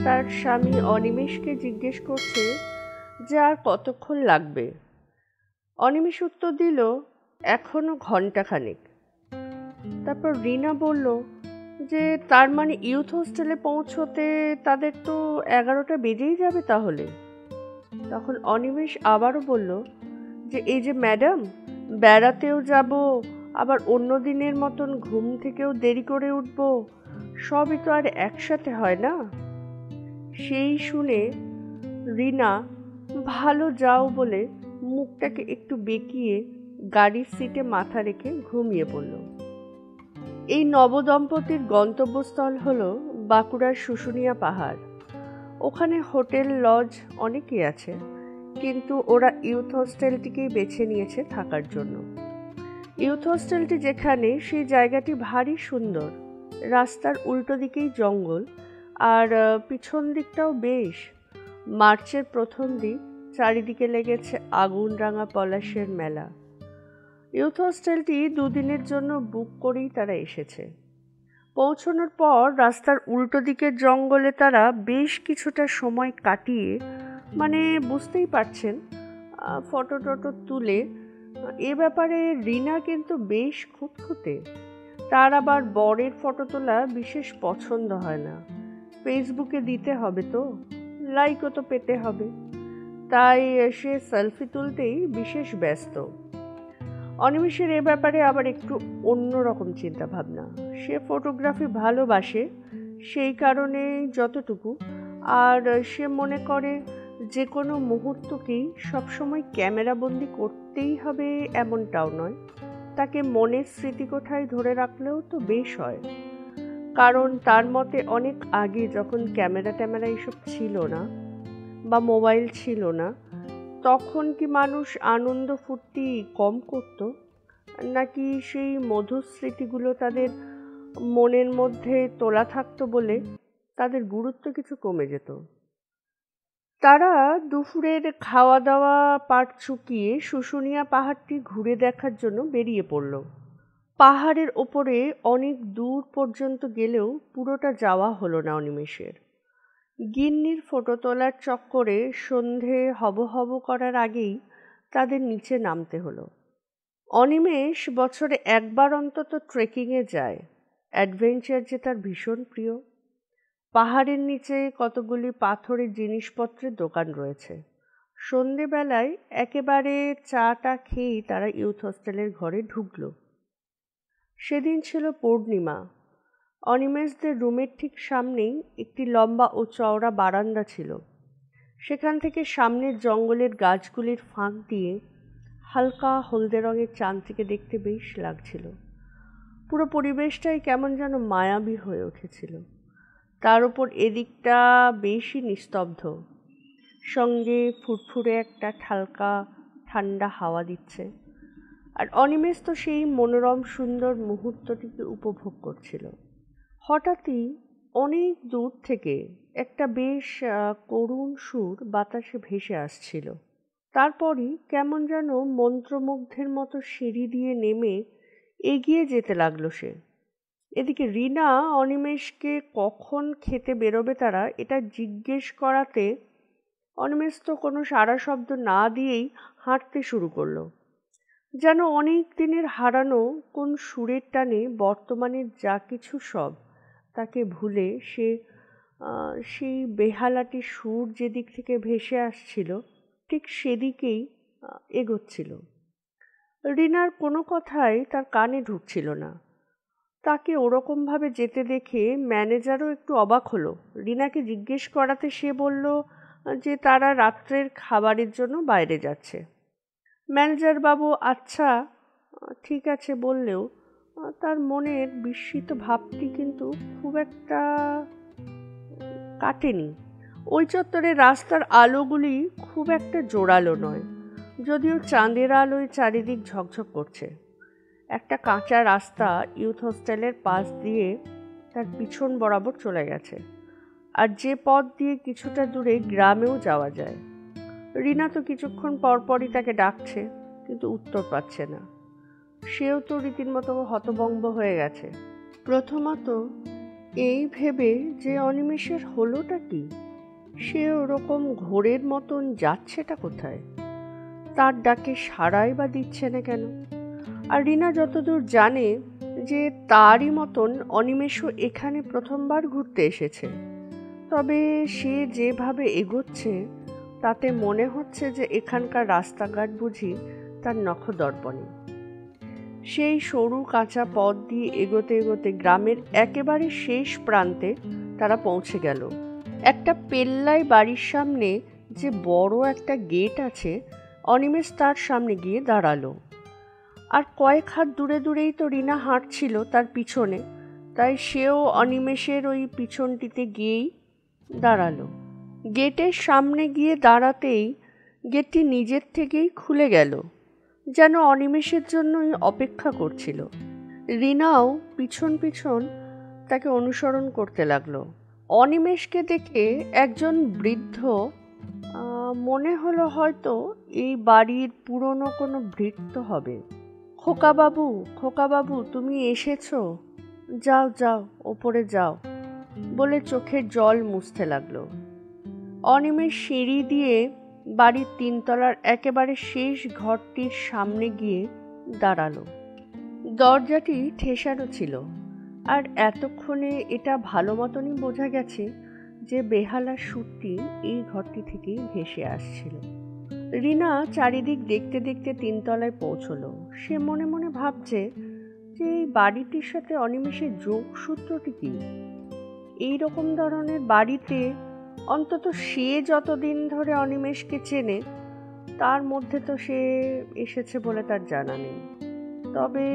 তার স্বামী অনিমেষকে জিজ্ঞেস করছে যে আর কতক্ষণ লাগবে। অনিমেষ উত্তর দিল, এখনো ঘন্টাখানেক। তারপর রিনা বলল যে তার মানে ইউথ হোস্টেলে পৌঁছতে তাদের তো 11টা বেজেই যাবে তাহলে। তখন অনিমেষ আবারও বলল যে এই যে ম্যাডাম, বেড়াতেও যাব, আবার অন্য দিনের মতন ঘুম থেকেও দেরি করে উঠব, সবই তো আর একসাথে হয় না। সেই শুনে রিনা ভালো যাও বলে মুখটাকে একটু বেঁকিয়ে গাড়ির সিটে মাথা রেখে ঘুমিয়ে পড়ল। এই নবদম্পতির গন্তব্যস্থল হলো বাঁকুড়ার শুশুনিয়া পাহাড়। ওখানে হোটেল লজ অনেকই আছে, কিন্তু ওরা ইউথ হোস্টেলটিকেই বেছে নিয়েছে থাকার জন্য। ইউথ হোস্টেলটি যেখানে, সেই জায়গাটি ভারী সুন্দর। রাস্তার উল্টো দিকেই জঙ্গল, আর পিছন দিকটাও বেশ। মার্চের প্রথম দিক, চারিদিকে লেগেছে আগুন রাঙা পলাশের মেলা। ইউথ হোস্টেলটি 2 দিনের জন্য বুক করেই তারা এসেছে। পৌঁছানোর পর রাস্তার উল্টো দিকের জঙ্গলে তারা বেশ কিছুটা সময় কাটিয়ে, মানে বুঝতেই পারছেন, ফটো টটো তুলে। এ ব্যাপারে রিনা কিন্তু বেশ খুঁতখুঁতে। তার আবার বরের ফটো তোলা বিশেষ পছন্দ হয় না। ফেসবুকে দিতে হবে তো, লাইকও তো পেতে হবে, তাই সে সেলফি তুলতেই বিশেষ ব্যস্ত। অনিমেষের এ ব্যাপারে আবার একটু অন্যরকম চিন্তা ভাবনা। সে ফটোগ্রাফি ভালোবাসে, সেই কারণে যতটুকু, আর সে মনে করে যে কোনো মুহূর্তকেই সবসময় ক্যামেরাবন্দি করতেই হবে এমনটাও নয়। তাকে মনের স্মৃতিকোঠায় ধরে রাখলেও তো বেশ হয়। কারণ তার মতে অনেক আগে যখন ক্যামেরা ট্যামেরা এসব ছিল না বা মোবাইল ছিল না, তখন কি মানুষ আনন্দ ফুর্তি কম করত, নাকি সেই মধুর স্মৃতিগুলো তাদের মনের মধ্যে তোলা থাকতো বলে তাদের গুরুত্ব কিছু কমে যেত? তারা দুপুরের খাওয়া দাওয়া পাট চুকিয়ে শুশুনিয়া পাহাড়টি ঘুরে দেখার জন্য বেরিয়ে পড়ল। পাহাড়ের ওপরে অনেক দূর পর্যন্ত গেলেও পুরোটা যাওয়া হলো না অনিমেষের। গিন্নির ফটো তোলার চক্করে সন্ধে হব হব করার আগেই তাদের নিচে নামতে হলো। অনিমেষ বছরে একবার অন্তত ট্রেকিংয়ে যায়। অ্যাডভেঞ্চার যে তার ভীষণ প্রিয়। পাহাড়ের নিচে কতগুলি পাথরের জিনিসপত্রের দোকান রয়েছে। সন্ধেবেলায় একেবারে চাটা খেয়েই তারা ইউথ হোস্টেলের ঘরে ঢুকলো। সেদিন ছিল পূর্ণিমা। অনিমেষদের রুমের ঠিক সামনেই একটি লম্বা ও চওড়া বারান্দা ছিল। সেখান থেকে সামনের জঙ্গলের গাছগুলির ফাঁক দিয়ে হালকা হলদে রঙের চাঁদটিকে দেখতে বেশ লাগছিল। পুরো পরিবেশটাই কেমন যেন মায়াবী হয়ে উঠেছিল। তার উপর এদিকটা বেশি নিস্তব্ধ, সঙ্গে ফুরফুরে একটা হালকা ঠান্ডা হাওয়া দিচ্ছে। আর অনিমেষ তো সেই মনোরম সুন্দর মুহূর্তটিকে উপভোগ করছিল। হঠাৎই অনেক দূর থেকে একটা বেশ করুণ সুর বাতাসে ভেসে আসছিল। তারপরই কেমন যেন মন্ত্রমুগ্ধের মতো সিঁড়ি দিয়ে নেমে এগিয়ে যেতে লাগলো সে। এদিকে রিনা অনিমেষকে কখন খেতে বেরোবে তারা এটা জিজ্ঞেস করাতে অনিমেষ তো কোনো সাড়া শব্দ না দিয়েই হাঁটতে শুরু করলো। যেন অনেক দিনের হারানো কোন সুরের টানে বর্তমানের যা কিছু সব তাকে ভুলে সে সেই বেহালাটি সুর যেদিক থেকে ভেসে আসছিল ঠিক সেদিকেই এগোচ্ছিল। রিনার কোনো কথাই তার কানে ঢুকছিল না। তাকে ওরকমভাবে যেতে দেখে ম্যানেজারও একটু অবাক হলো। রিনাকে জিজ্ঞেস করাতে সে বলল যে তারা রাত্রের খাবারের জন্য বাইরে যাচ্ছে। ম্যানেজার বাবু আচ্ছা ঠিক আছে বললেও তার মনের বিস্মিত ভাবটি কিন্তু খুব একটা কাটেনি। ওই চত্বরে রাস্তার আলোগুলি খুব একটা জোরালো নয়, যদিও চাঁদের আলোয় চারিদিক ঝকঝক করছে। একটা কাঁচা রাস্তা ইউথ হোস্টেলের পাশ দিয়ে তার পিছন বরাবর চলে গেছে, আর যে পথ দিয়ে কিছুটা দূরে গ্রামেও যাওয়া যায়। রিনা তো কিছুক্ষণ পরপরই তাকে ডাকছে, কিন্তু উত্তর পাচ্ছে না। সেও তো রীতির মতো হতভম্ব হয়ে গেছে। প্রথমত এই ভেবে যে অনিমেষের হলোটা কি, সে ওরকম ঘোরের মতন যাচ্ছেটা কোথায়, তার ডাকে সাড়াই বা দিচ্ছে না কেন। আর রিনা যতদূর জানে যে তারই মতন অনিমেষও এখানে প্রথমবার ঘুরতে এসেছে, তবে সে যেভাবে এগোচ্ছে তাতে মনে হচ্ছে যে এখানকার রাস্তাঘাট বুঝি তার নখদর্পণে। সেই সরু কাঁচা পথ দিয়ে এগোতে এগোতে গ্রামের একেবারে শেষ প্রান্তে তারা পৌঁছে গেল। একটা পেল্লাই বাড়ির সামনে যে বড় একটা গেট আছে, অনিমেষ তার সামনে গিয়ে দাঁড়ালো। আর কয়েক হাত দূরে দূরেই তো রিনা হাঁটছিল তার পিছনে, তাই সেও অনিমেষের ওই পিছনটিতে গিয়েই দাঁড়ালো। গেটের সামনে গিয়ে দাঁড়াতেই গেটটি নিজের থেকেই খুলে গেল, যেন অনিমেষের জন্যই অপেক্ষা করছিল। রিনাও পিছন পিছন তাকে অনুসরণ করতে লাগলো। অনিমেষকে দেখে একজন বৃদ্ধ, মনে হলো হয়তো এই বাড়ির পুরনো কোনো ভৃত্য হবে, খোকাবাবু খোকাবাবু তুমি এসেছো, যাও যাও ওপরে যাও বলে চোখের জল মুছতে লাগলো। অনিমেষ সিঁড়ি দিয়ে বাড়ির 3 তলার একেবারে শেষ ঘরটির সামনে গিয়ে দাঁড়ালো। দরজাটি ঠেসানো ছিল, আর এতক্ষণে এটা ভালো মতনই বোঝা গেছে যে বেহালার সুরটি এই ঘরটি থেকেই ভেসে আসছিল। রিনা চারিদিক দেখতে দেখতে 3 তলায় পৌঁছলো। সে মনে মনে ভাবছে যে এই বাড়িটির সাথে অনিমেষের যোগসূত্রটি কি। এই রকম ধরনের বাড়িতে অন্তত সে যতদিন ধরে অনিমেষকে চেনে তার মধ্যে তো সে এসেছে বলে তার জানা নেই, তবে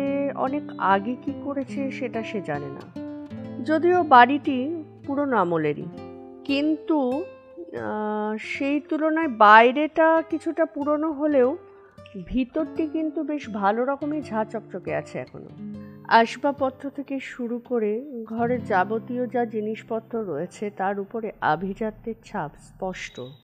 অনেক আগে কি করেছে সেটা সে জানে না। যদিও বাড়িটি পুরনো আমলেরই, কিন্তু সেই তুলনায় বাইরেটা কিছুটা পুরনো হলেও ভিতরটি কিন্তু বেশ ভালো রকমই ঝাঁ চকচকে আছে এখনো। আসবাবপত্র থেকে শুরু করে ঘরের যাবতীয় যা জিনিসপত্র রয়েছে তার উপরে আভিজাত্যের ছাপ স্পষ্ট।